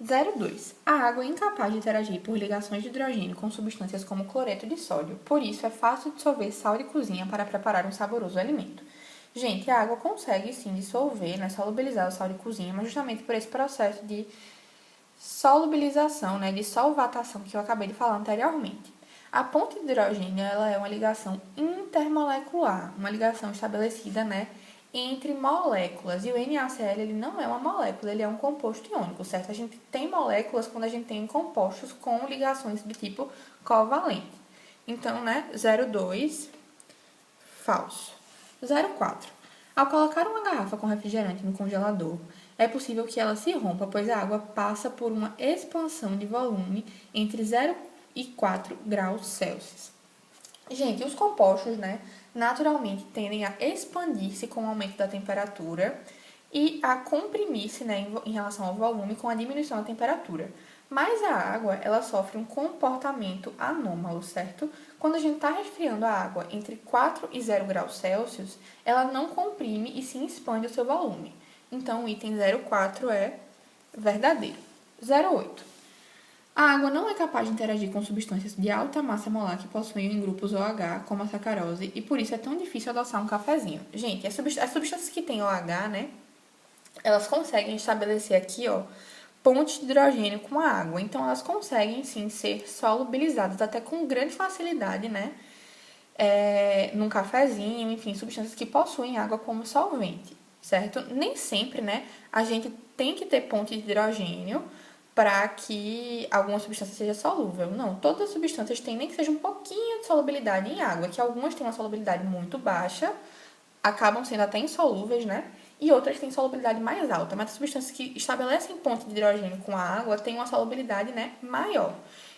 0,2. A água é incapaz de interagir por ligações de hidrogênio com substâncias como cloreto de sódio. Por isso, é fácil dissolver sal de cozinha para preparar um saboroso alimento. Gente, a água consegue sim dissolver, né, solubilizar o sal de cozinha, mas justamente por esse processo de solubilização, né, de solvatação que eu acabei de falar anteriormente. A ponte de hidrogênio ela é uma ligação intermolecular, uma ligação estabelecida, né, entre moléculas. E o NaCl ele não é uma molécula, ele é um composto iônico, certo? A gente tem moléculas quando a gente tem compostos com ligações de tipo covalente. Então, né, 0,2, falso. 0,4. Ao colocar uma garrafa com refrigerante no congelador, é possível que ela se rompa, pois a água passa por uma expansão de volume entre 0 e 4 graus Celsius. Gente, os compostos, né, naturalmente tendem a expandir-se com o aumento da temperatura e a comprimir-se, né, em relação ao volume com a diminuição da temperatura. Mas a água, ela sofre um comportamento anômalo, certo? Quando a gente está resfriando a água entre 4 e 0 graus Celsius, ela não comprime e sim expande o seu volume. Então, o item 0,4 é verdadeiro. 0,8. A água não é capaz de interagir com substâncias de alta massa molar que possuem grupos OH, como a sacarose, e por isso é tão difícil adoçar um cafezinho. Gente, as substâncias que têm OH, né, elas conseguem estabelecer aqui, ó, pontes de hidrogênio com a água. Então, elas conseguem, sim, ser solubilizadas até com grande facilidade, né, num cafezinho, enfim, substâncias que possuem água como solvente, certo? Nem sempre, né, a gente tem que ter ponte de hidrogênio para que alguma substância seja solúvel. Não, todas as substâncias têm nem que seja um pouquinho de solubilidade em água, que algumas têm uma solubilidade muito baixa, acabam sendo até insolúveis, né? E outras têm solubilidade mais alta, mas as substâncias que estabelecem ponte de hidrogênio com a água têm uma solubilidade, né, maior.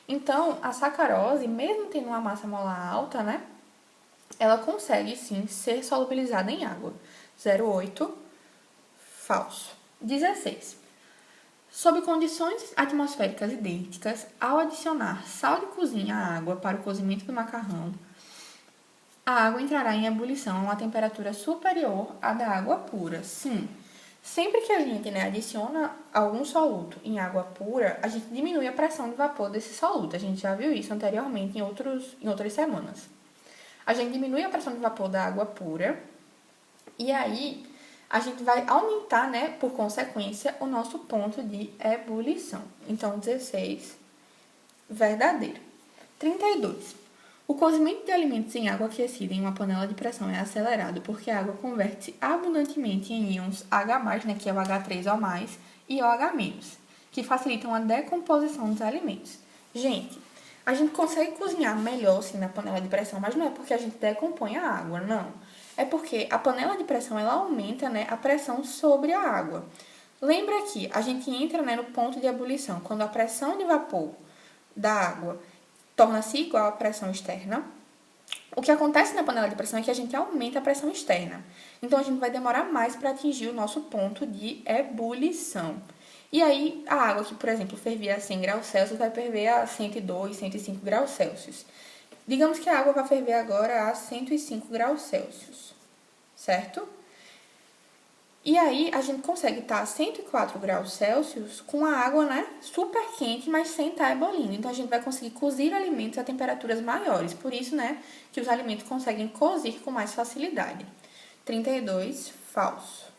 Então, a sacarose, mesmo tendo uma massa molar alta, né, ela consegue, sim, ser solubilizada em água. 0,8, falso. 16. Sob condições atmosféricas idênticas, ao adicionar sal de cozinha à água para o cozimento do macarrão, a água entrará em ebulição a uma temperatura superior à da água pura. Sim, sempre que a gente, né, adiciona algum soluto em água pura, a gente diminui a pressão de vapor desse soluto. A gente já viu isso anteriormente em outras semanas. A gente diminui a pressão de vapor da água pura e aí a gente vai aumentar, né, por consequência, o nosso ponto de ebulição. Então, 16, verdadeiro. 32. O cozimento de alimentos em água aquecida em uma panela de pressão é acelerado porque a água converte-se abundantemente em íons H+, né, que é o H3O+, e OH-, que facilitam a decomposição dos alimentos. Gente, a gente consegue cozinhar melhor assim na panela de pressão, mas não é porque a gente decompõe a água, não. É porque a panela de pressão ela aumenta, né, a pressão sobre a água. Lembra que a gente entra, né, no ponto de ebulição, quando a pressão de vapor da água torna-se igual à pressão externa. O que acontece na panela de pressão é que a gente aumenta a pressão externa. Então, a gente vai demorar mais para atingir o nosso ponto de ebulição. E aí, a água que, por exemplo, fervia a 100 graus Celsius vai ferver a 102, 105 graus Celsius. Digamos que a água vai ferver agora a 105 graus Celsius, certo? E aí, a gente consegue estar a 104 graus Celsius com a água, né, super quente, mas sem estar ebolindo. Então, a gente vai conseguir cozir alimentos a temperaturas maiores. Por isso, né, que os alimentos conseguem cozir com mais facilidade. 32, falso.